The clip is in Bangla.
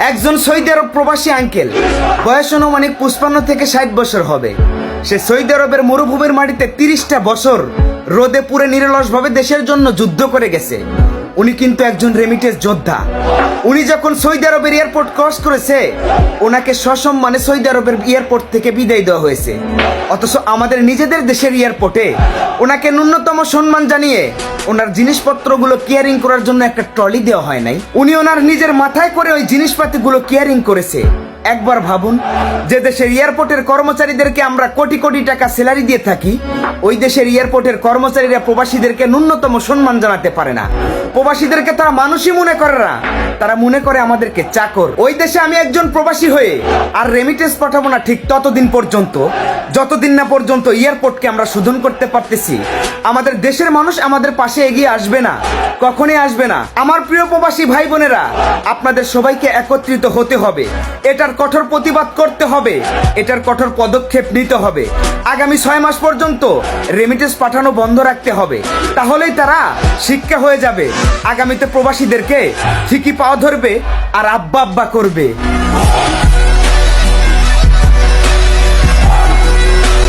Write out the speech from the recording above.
একজন সৌদি আরব প্রবাসী আঙ্কেল, বয়স অনুমানিক 55 থেকে 60 বছর হবে। সে সৌদি আরবের মরুভূমির মাটিতে 30টা বছর রোদে পুড়ে নিরলসভাবে দেশের জন্য যুদ্ধ করে গেছে। উনি কিন্তু একজন রেমিটেন্স যোদ্ধা। উনি যখন সৌদি আরবের এয়ারপোর্ট ক্রস করেছে, ওনাকে সসম্মানে সৌদি আরবের এয়ারপোর্ট থেকে বিদায় দেওয়া হয়েছে। অথচ আমাদের নিজেদের দেশের এয়ারপোর্টে ওনাকে ন্যূনতম সম্মান জানিয়ে ওনার জিনিসপত্রগুলো কেয়ারিং করার জন্য একটা ট্রলি দেওয়া হয় নাই। উনি ওনার নিজের মাথায় করে ওই জিনিসপাতিগুলো কেয়ারিং করেছে। একবার ভাবুন, যে দেশের এয়ারপোর্টের কর্মচারীদেরকে আমরা কোটি কোটি টাকা স্যালারি দিয়ে থাকি, ওই দেশের এয়ারপোর্টের কর্মচারীরা প্রবাসীদেরকে ন্যূনতম সম্মান জানাতে পারে না। প্রবাসীদেরকে তারা মানুষই মনে করে না, তারা মনে করে আমাদেরকে চাকর। ওই দেশে আমি একজন প্রবাসী হয়ে আর রেমিটেন্স পাঠাবো না ঠিক ততদিন পর্যন্ত, যতদিন না পর্যন্ত এয়ারপোর্টকে আমরা শোধন করতে পারতেছি। আমাদের দেশের মানুষ আমাদের পাশে এগিয়ে আসবে না, কখনই আসবে না। আমার প্রিয় প্রবাসী ভাই বোনেরা, আপনাদের সবাইকে একত্রিত হতে হবে, এটার কঠোর প্রতিবাদ করতে হবে, এটার কঠোর পদক্ষেপ নিতে হবে। আগামী 6 মাস পর্যন্ত রেমিটেন্স পাঠানো বন্ধ রাখতে হবে, তাহলেই তারা শিক্ষা হয়ে যাবে। আগামীতে প্রবাসীদেরকে ঠিকই পাওয়া ধরবে আর আব্বা আব্বা করবে।